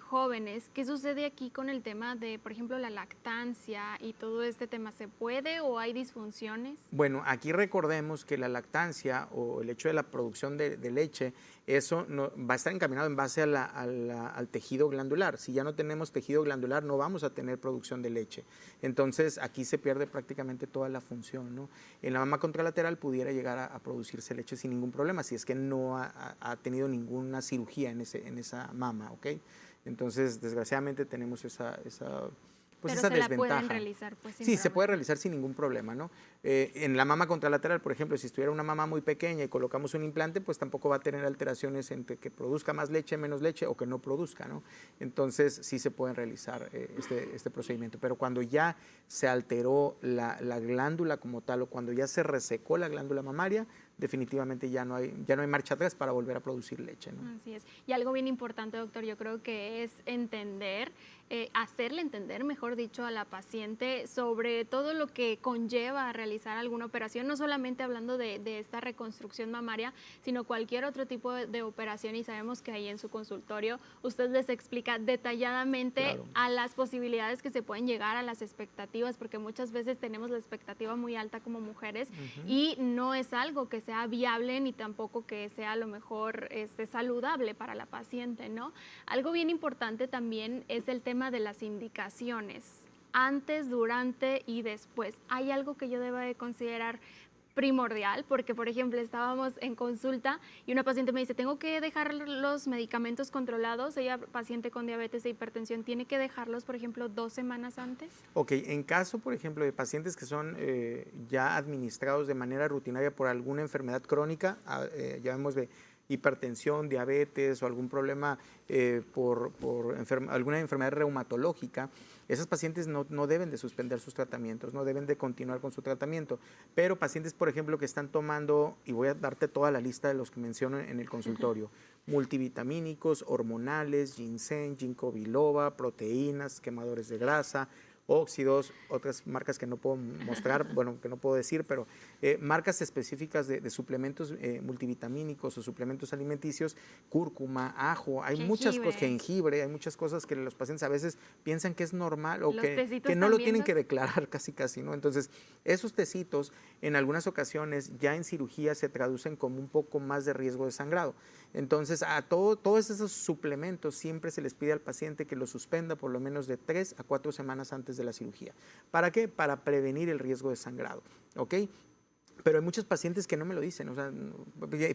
jóvenes, ¿qué sucede aquí con el tema de, por ejemplo, la lactancia y todo este tema? ¿Se puede o hay disfunciones? Bueno, aquí recordemos que la lactancia o el hecho de la producción de leche, eso va a estar encaminado en base al tejido glandular. Si ya no tenemos tejido glandular, no vamos a tener producción de leche. Entonces, aquí se pierde prácticamente toda la función, ¿no? En la mama contralateral pudiera llegar a producirse leche sin ningún problema, si es que no ha tenido ninguna cirugía en esa mama, ¿ok? Entonces, desgraciadamente tenemos esa pues Pero esa se la desventaja. pueden realizar, pues, sin Sí, se puede problema. realizar sin ningún problema, ¿no? En la mama contralateral, por ejemplo, si estuviera una mama muy pequeña y colocamos un implante, pues tampoco va a tener alteraciones entre que produzca más leche, menos leche o que no produzca, ¿no? Entonces sí se pueden realizar este procedimiento, pero cuando ya se alteró la glándula como tal o cuando ya se resecó la glándula mamaria, definitivamente ya no hay marcha atrás para volver a producir leche, ¿no? Así es. Y algo bien importante, doctor, yo creo que es entender, hacerle entender, mejor dicho, a la paciente sobre todo lo que conlleva realizar alguna operación, no solamente hablando de esta reconstrucción mamaria, sino cualquier otro tipo de operación, y sabemos que ahí en su consultorio usted les explica detalladamente Claro. a las posibilidades que se pueden llegar, a las expectativas, porque muchas veces tenemos la expectativa muy alta como mujeres y no es algo que sea viable ni tampoco que sea a lo mejor saludable para la paciente, ¿no? Algo bien importante también es el tema de las indicaciones, antes, durante y después. ¿Hay algo que yo deba de considerar primordial? Porque, por ejemplo, estábamos en consulta y una paciente me dice, tengo que dejar los medicamentos controlados. Ella, paciente con diabetes e hipertensión, ¿tiene que dejarlos, por ejemplo, 2 semanas antes? Ok, en caso, por ejemplo, de pacientes que son ya administrados de manera rutinaria por alguna enfermedad crónica, llamemos de hipertensión, diabetes o algún problema por alguna enfermedad reumatológica, esas pacientes no deben de suspender sus tratamientos, no deben de continuar con su tratamiento. Pero pacientes, por ejemplo, que están tomando, y voy a darte toda la lista de los que menciono en el consultorio, multivitamínicos, hormonales, ginseng, ginkgo biloba, proteínas, quemadores de grasa, óxidos, otras marcas que no puedo mostrar, bueno, que no puedo decir, pero marcas específicas de suplementos multivitamínicos o suplementos alimenticios, cúrcuma, ajo, hay muchas cosas, jengibre, hay muchas cosas que los pacientes a veces piensan que es normal o que no lo tienen que declarar casi, ¿no? Entonces, esos tecitos en algunas ocasiones ya en cirugía se traducen como un poco más de riesgo de sangrado. Entonces, a todos esos suplementos siempre se les pide al paciente que los suspenda por lo menos de 3 a 4 semanas antes de la cirugía. ¿Para qué? Para prevenir el riesgo de sangrado, ¿ok? Pero hay muchos pacientes que no me lo dicen, o sea,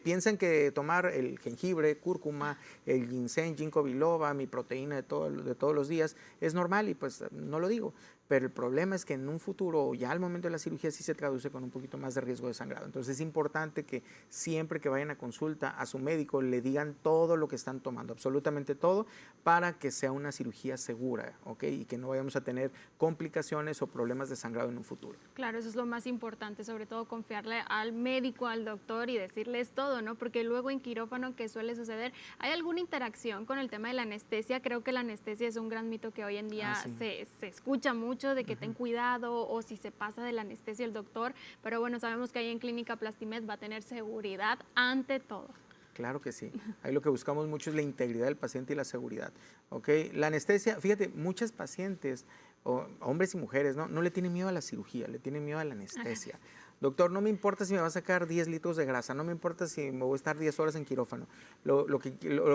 piensan que tomar el jengibre, cúrcuma, el ginseng, ginkgo biloba, mi proteína de todos los días es normal y pues no lo digo. Pero el problema es que en un futuro, ya al momento de la cirugía, sí se traduce con un poquito más de riesgo de sangrado. Entonces es importante que siempre que vayan a consulta a su médico le digan todo lo que están tomando, absolutamente todo, para que sea una cirugía segura, ¿ok? Y que no vayamos a tener complicaciones o problemas de sangrado en un futuro. Claro, eso es lo más importante, sobre todo confiarle al médico, al doctor y decirles todo, ¿no? Porque luego en quirófano, ¿qué suele suceder? ¿Hay alguna interacción con el tema de la anestesia? Creo que la anestesia es un gran mito que hoy en día se escucha mucho, de que ten cuidado o si se pasa de la anestesia el doctor, pero bueno, sabemos que ahí en Clínica Plastimed va a tener seguridad ante todo. Claro que sí. Ahí lo que buscamos mucho es la integridad del paciente y la seguridad. ¿Ok? La anestesia, fíjate, muchas pacientes, hombres y mujeres, ¿no? No le tienen miedo a la cirugía, le tienen miedo a la anestesia. Doctor, no me importa si me va a sacar 10 litros de grasa, no me importa si me voy a estar 10 horas en quirófano. Lo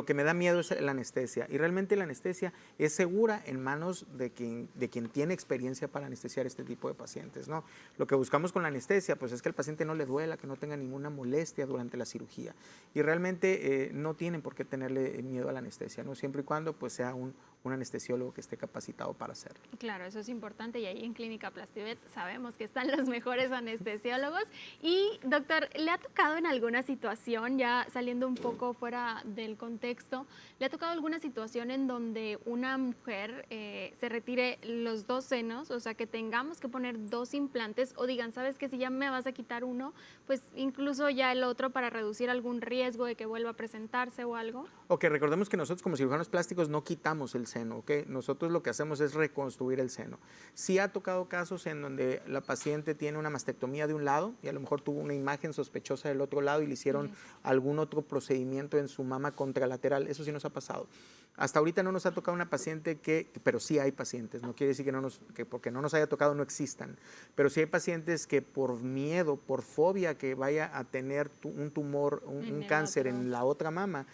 que me da miedo es la anestesia. Y realmente la anestesia es segura en manos de quien tiene experiencia para anestesiar este tipo de pacientes, ¿no? Lo que buscamos con la anestesia pues, es que el paciente no le duela, que no tenga ninguna molestia durante la cirugía. Y realmente no tienen por qué tenerle miedo a la anestesia, ¿no? Siempre y cuando pues, sea un un anestesiólogo que esté capacitado para hacerlo. Claro, eso es importante y ahí en Clínica Plastivet sabemos que están los mejores anestesiólogos. Y doctor, ¿le ha tocado en alguna situación, ya saliendo un poco fuera del contexto, le ha tocado alguna situación en donde una mujer se retire los 2 senos, o sea, que tengamos que poner 2 implantes o digan, sabes que si ya me vas a quitar uno, pues incluso ya el otro para reducir algún riesgo de que vuelva a presentarse o algo? Ok, recordemos que nosotros como cirujanos plásticos no quitamos el seno, ¿ok? Nosotros lo que hacemos es reconstruir el seno. Sí ha tocado casos en donde la paciente tiene una mastectomía de un lado y a lo mejor tuvo una imagen sospechosa del otro lado y le hicieron algún otro procedimiento en su mama contralateral. Eso sí nos ha pasado. Hasta ahorita no nos ha tocado una paciente pero sí hay pacientes, no quiere decir que porque no nos haya tocado no existan, pero sí hay pacientes que por miedo, por fobia que vaya a tener un tumor, un cáncer en la otra mama,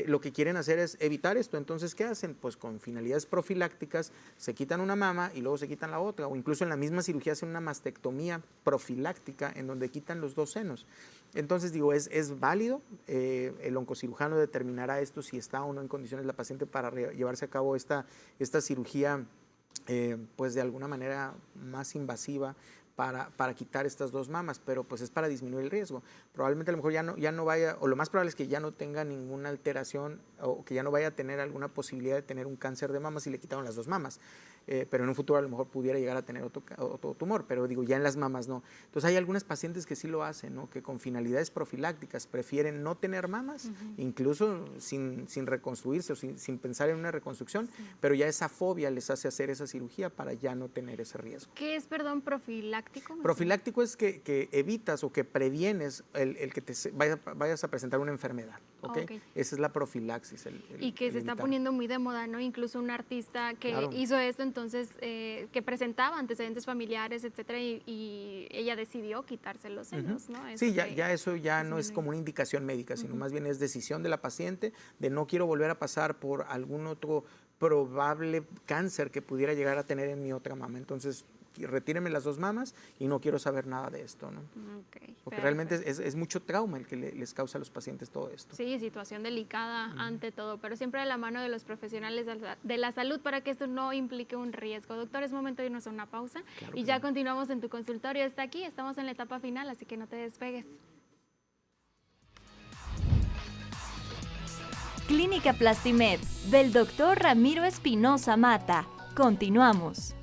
lo que quieren hacer es evitar esto. Entonces, ¿qué hacen? Pues con finalidades profilácticas se quitan una mama y luego se quitan la otra, o incluso en la misma cirugía hacen una mastectomía profiláctica en donde quitan los 2 senos. Entonces, digo, es válido, el oncocirujano determinará esto si está o no en condiciones la paciente para llevarse a cabo esta cirugía, pues de alguna manera más invasiva, para quitar estas 2 mamas, pero pues es para disminuir el riesgo. Probablemente a lo mejor ya no vaya, o lo más probable es que ya no tenga ninguna alteración o que ya no vaya a tener alguna posibilidad de tener un cáncer de mama si le quitaron las 2 mamas. Pero en un futuro a lo mejor pudiera llegar a tener otro tumor, pero digo, ya en las mamas no. Entonces hay algunas pacientes que sí lo hacen, ¿no? Que con finalidades profilácticas prefieren no tener mamas, incluso sin reconstruirse o sin pensar en una reconstrucción, pero ya esa fobia les hace hacer esa cirugía para ya no tener ese riesgo. ¿Qué es, perdón, profiláctico? Profiláctico es que evitas o que previenes el que te vayas a presentar una enfermedad, ¿ok? Esa es la profilaxis. Y que se está poniendo muy de moda, ¿no? Incluso un artista que hizo esto, entonces, que presentaba antecedentes familiares, etcétera, y ella decidió quitarse los senos, ¿no? Eso sí, eso ya no es como una indicación médica, sino más bien es decisión de la paciente de no quiero volver a pasar por algún otro probable cáncer que pudiera llegar a tener en mi otra mama. Entonces, retíreme las 2 mamas y no quiero saber nada de esto, ¿no? Porque realmente es mucho trauma el que les causa a los pacientes todo esto. Sí, situación delicada ante todo, pero siempre de la mano de los profesionales de la salud para que esto no implique un riesgo. Doctor, es momento de irnos a una pausa y ya continuamos en tu consultorio. Está aquí, estamos en la etapa final, así que no te despegues. Clínica Plastimed, del doctor Ramiro Espinosa Mata. Continuamos.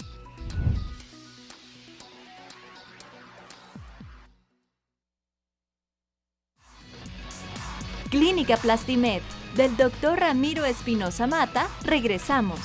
Clínica Plastimed, del doctor Ramiro Espinosa Mata, regresamos.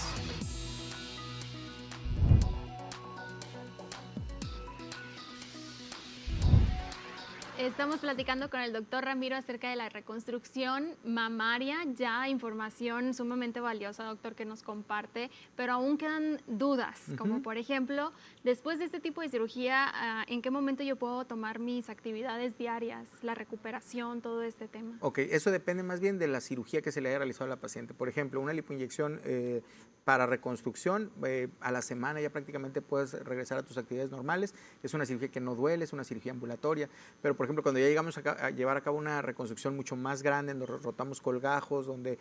Estamos platicando con el doctor Ramiro acerca de la reconstrucción mamaria, ya información sumamente valiosa, doctor, que nos comparte, pero aún quedan dudas, como por ejemplo, después de este tipo de cirugía, ¿en qué momento yo puedo tomar mis actividades diarias, la recuperación, todo este tema? Ok, eso depende más bien de la cirugía que se le haya realizado a la paciente. Por ejemplo, una lipoinyección para reconstrucción, a la semana ya prácticamente puedes regresar a tus actividades normales. Es una cirugía que no duele, es una cirugía ambulatoria, pero por ejemplo, cuando ya llegamos a llevar a cabo una reconstrucción mucho más grande, donde rotamos colgajos, donde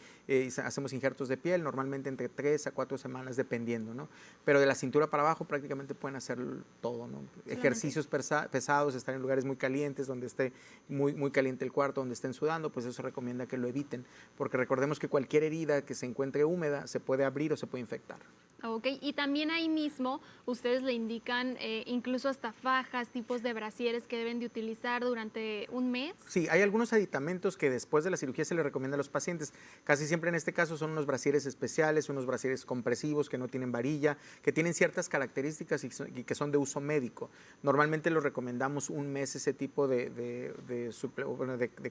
hacemos injertos de piel, normalmente entre 3 a 4 semanas, dependiendo, ¿no? Pero de la cintura para abajo prácticamente pueden hacer todo, ¿no? Ejercicios pesados, estar en lugares muy calientes, donde esté muy caliente el cuarto, donde estén sudando, pues eso recomienda que lo eviten, porque recordemos que cualquier herida que se encuentre húmeda se puede abrir o se puede infectar. Ok, y también ahí mismo ustedes le indican incluso hasta fajas, tipos de brasieres que deben de utilizar durante un mes. Sí, hay algunos aditamentos que después de la cirugía se le recomienda a los pacientes. Casi siempre en este caso son unos brasieres especiales, unos brasieres compresivos que no tienen varilla, que tienen ciertas características y que son de uso médico. Normalmente los recomendamos un mes ese tipo de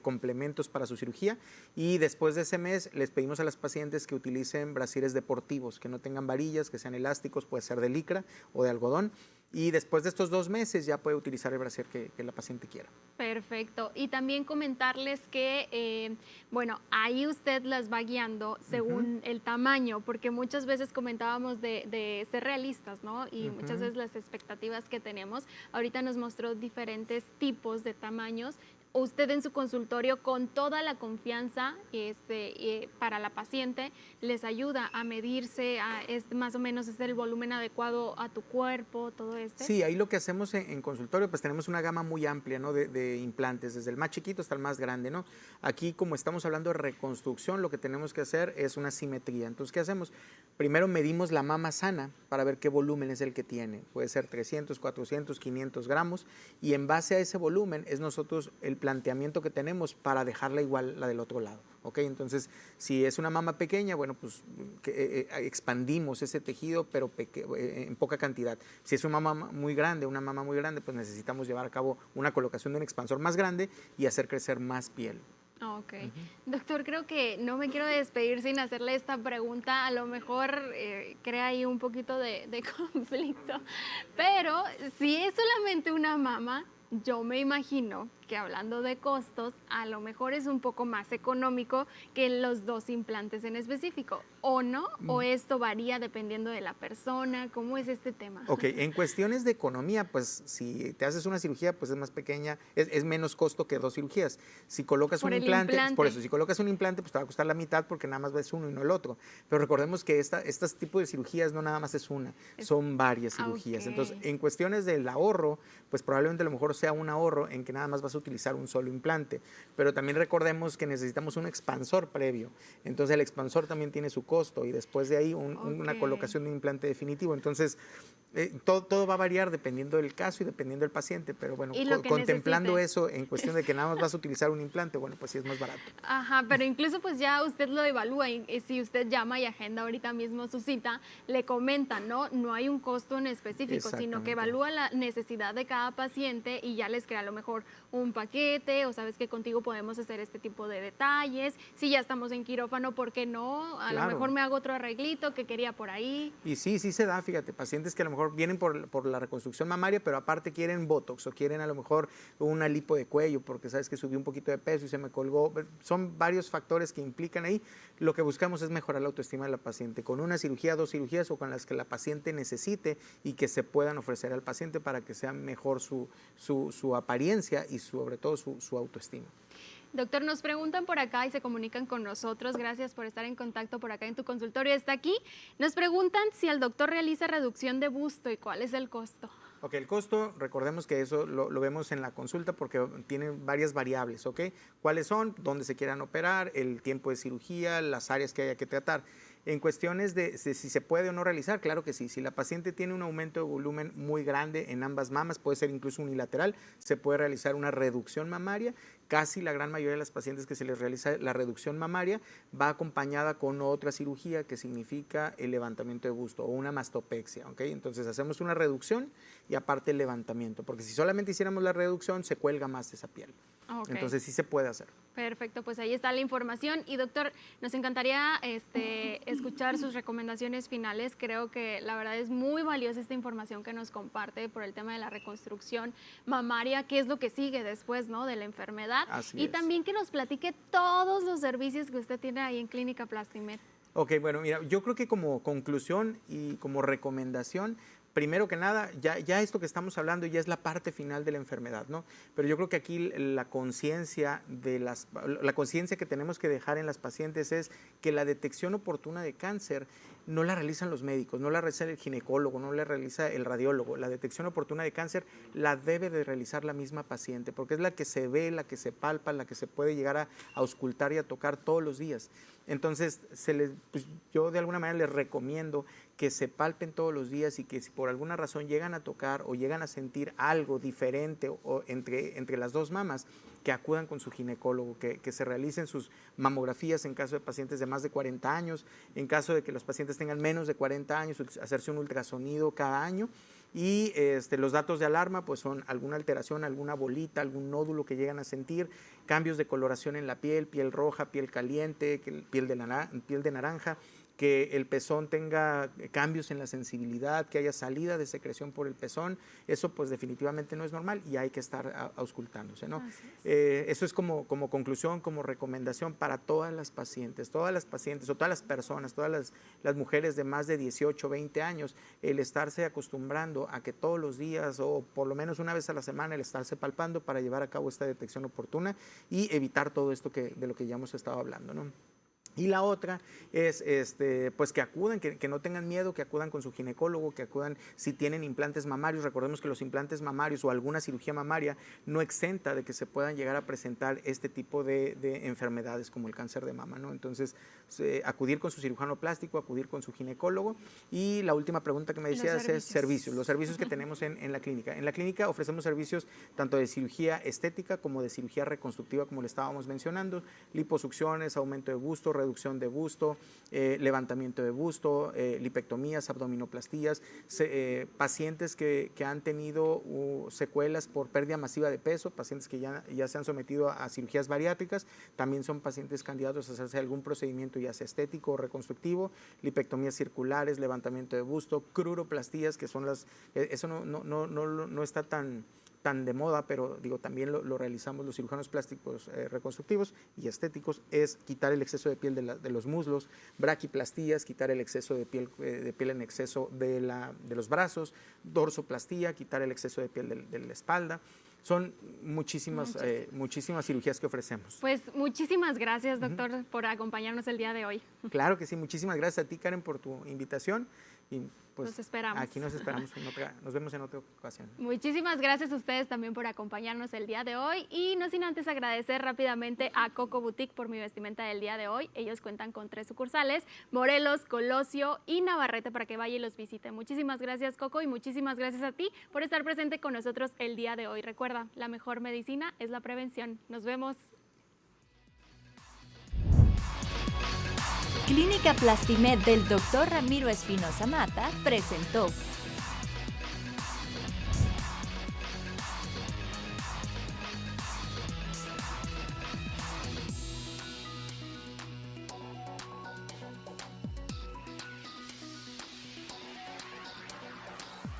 complementos para su cirugía, y después de ese mes les pedimos a las pacientes que utilicen brasieres deportivos, que no tengan varillas, que sean elásticos, puede ser de licra o de algodón, y después de estos 2 meses ya puede utilizar el brasier que la paciente quiera. Perfecto. Y también comentarles que, bueno, ahí usted las va guiando según el tamaño, porque muchas veces comentábamos de ser realistas, ¿no? Y muchas veces las expectativas que tenemos, ahorita nos mostró diferentes tipos de tamaños. usted en su consultorio con toda la confianza para la paciente les ayuda a medirse, más o menos es el volumen adecuado a tu cuerpo, todo esto. Sí, ahí lo que hacemos en consultorio, pues tenemos una gama muy amplia, ¿no? de implantes, desde el más chiquito hasta el más grande, ¿no? Aquí, como estamos hablando de reconstrucción, lo que tenemos que hacer es una simetría. Entonces, ¿qué hacemos? Primero medimos la mama sana para ver qué volumen es el que tiene. Puede ser 300, 400, 500 gramos, y en base a ese volumen es nosotros el planteamiento que tenemos para dejarla igual la del otro lado, ¿ok? Entonces, si es una mama pequeña, bueno, pues expandimos ese tejido, pero en poca cantidad. Si es una mama muy grande, pues necesitamos llevar a cabo una colocación de un expansor más grande y hacer crecer más piel. Ok. Doctor, creo que no me quiero despedir sin hacerle esta pregunta. A lo mejor crea ahí un poquito de conflicto, pero si es solamente una mama, yo me imagino que hablando de costos, a lo mejor es un poco más económico que los 2 implantes en específico, ¿o no? ¿O esto varía dependiendo de la persona? ¿Cómo es este tema? Ok, en cuestiones de economía, pues si te haces una cirugía, pues es más pequeña, es menos costo que 2 cirugías. Si colocas Por un el implante, implante. por eso, si colocas un implante, pues te va a costar la mitad porque nada más ves uno y no el otro. Pero recordemos que estos tipos de cirugías no nada más es una, son varias cirugías. Ok. Entonces, en cuestiones del ahorro, pues probablemente a lo mejor sea un ahorro en que nada más vas a utilizar un solo implante. Pero también recordemos que necesitamos un expansor previo. Entonces, el expansor también tiene su costo y después de ahí una colocación de un implante definitivo. Entonces, todo va a variar dependiendo del caso y dependiendo del paciente, pero bueno, contemplando eso en cuestión de que nada más vas a utilizar un implante, bueno, pues sí es más barato. Ajá, pero incluso pues ya usted lo evalúa y si usted llama y agenda ahorita mismo su cita, le comentan, ¿no? No hay un costo en específico, sino que evalúa la necesidad de cada paciente y ya les crea a lo mejor un paquete o sabes que contigo podemos hacer este tipo de detalles. Si ya estamos en quirófano, ¿por qué no? A lo mejor me hago otro arreglito que quería por ahí. Y sí se da, fíjate, pacientes que a lo mejor vienen por la reconstrucción mamaria, pero aparte quieren botox o quieren a lo mejor una lipo de cuello porque sabes que subí un poquito de peso y se me colgó. Son varios factores que implican ahí. Lo que buscamos es mejorar la autoestima de la paciente con una cirugía, 2 cirugías o con las que la paciente necesite y que se puedan ofrecer al paciente para que sea mejor su apariencia y sobre todo su autoestima. Doctor, nos preguntan por acá y se comunican con nosotros. Gracias por estar en contacto por acá en tu consultorio. Está aquí. Nos preguntan si el doctor realiza reducción de busto y cuál es el costo. Ok, el costo, recordemos que eso lo vemos en la consulta porque tiene varias variables, ¿ok? ¿Cuáles son? ¿Dónde se quieran operar? El tiempo de cirugía, las áreas que haya que tratar. En cuestiones de si se puede o no realizar, claro que sí. Si la paciente tiene un aumento de volumen muy grande en ambas mamas, puede ser incluso unilateral, se puede realizar una reducción mamaria. Casi la gran mayoría de las pacientes que se les realiza la reducción mamaria va acompañada con otra cirugía que significa el levantamiento de busto o una mastopexia, ¿ok? Entonces hacemos una reducción y aparte el levantamiento, porque si solamente hiciéramos la reducción se cuelga más esa piel. Okay. Entonces sí se puede hacer. Perfecto, pues ahí está la información. Y doctor, nos encantaría escuchar sus recomendaciones finales. Creo que la verdad es muy valiosa esta información que nos comparte por el tema de la reconstrucción mamaria, qué es lo que sigue después, ¿no?, de la enfermedad. Así es. También que nos platique todos los servicios que usted tiene ahí en Clínica Plastimed. Ok, bueno, mira, yo creo que como conclusión y como recomendación, primero que nada, ya esto que estamos hablando ya es la parte final de la enfermedad, ¿no? Pero yo creo que aquí la conciencia que tenemos que dejar en las pacientes es que la detección oportuna de cáncer no la realizan los médicos, no la realiza el ginecólogo, no la realiza el radiólogo. La detección oportuna de cáncer la debe de realizar la misma paciente, porque es la que se ve, la que se palpa, la que se puede llegar a auscultar y a tocar todos los días. Entonces, pues yo de alguna manera les recomiendo que se palpen todos los días y que si por alguna razón llegan a tocar o llegan a sentir algo diferente o entre las 2 mamas, que acudan con su ginecólogo, que se realicen sus mamografías en caso de pacientes de más de 40 años, en caso de que los pacientes tengan menos de 40 años, hacerse un ultrasonido cada año. Y los datos de alarma pues son alguna alteración, alguna bolita, algún nódulo que llegan a sentir, cambios de coloración en la piel roja, piel caliente, piel de naranja, que el pezón tenga cambios en la sensibilidad, que haya salida de secreción por el pezón, eso pues definitivamente no es normal y hay que estar auscultándose, ¿no? Eso es como conclusión, como recomendación para todas las pacientes o todas las personas, todas las mujeres de más de 18, 20 años, el estarse acostumbrando a que todos los días o por lo menos una vez a la semana el estarse palpando para llevar a cabo esta detección oportuna y evitar todo esto de lo que ya hemos estado hablando, ¿no? Y la otra es pues que acudan, que no tengan miedo, que acudan con su ginecólogo, que acudan si tienen implantes mamarios. Recordemos que los implantes mamarios o alguna cirugía mamaria no exenta de que se puedan llegar a presentar este tipo de enfermedades como el cáncer de mama, ¿no? Entonces, acudir con su cirujano plástico, acudir con su ginecólogo. Y la última pregunta que me decías es servicios. Los servicios que tenemos en la clínica. En la clínica ofrecemos servicios tanto de cirugía estética como de cirugía reconstructiva, como le estábamos mencionando, liposucciones, aumento de busto, reducción de busto, levantamiento de busto, lipectomías, abdominoplastías, pacientes que han tenido secuelas por pérdida masiva de peso, pacientes que ya se han sometido a cirugías bariátricas, también son pacientes candidatos a hacerse algún procedimiento ya sea estético o reconstructivo, lipectomías circulares, levantamiento de busto, cruroplastías, que son eso no está tan de moda, pero digo, también lo realizamos los cirujanos plásticos reconstructivos y estéticos, es quitar el exceso de piel de los muslos, braquiplastías, quitar el exceso de piel en exceso de los brazos, dorsoplastía, quitar el exceso de piel de la espalda. Son muchísimas cirugías que ofrecemos. Pues muchísimas gracias, doctor, por acompañarnos el día de hoy. Claro que sí, muchísimas gracias a ti, Karen, por tu invitación. Y pues nos esperamos. Aquí nos esperamos, nos vemos en otra ocasión. Muchísimas gracias a ustedes también por acompañarnos el día de hoy y no sin antes agradecer rápidamente a Coco Boutique por mi vestimenta del día de hoy. Ellos cuentan con 3 sucursales, Morelos, Colosio y Navarrete, para que vaya y los visite. Muchísimas gracias, Coco, y muchísimas gracias a ti por estar presente con nosotros el día de hoy. Recuerda, la mejor medicina es la prevención. Nos vemos. Clínica Plastimed del Dr. Ramiro Espinosa Mata presentó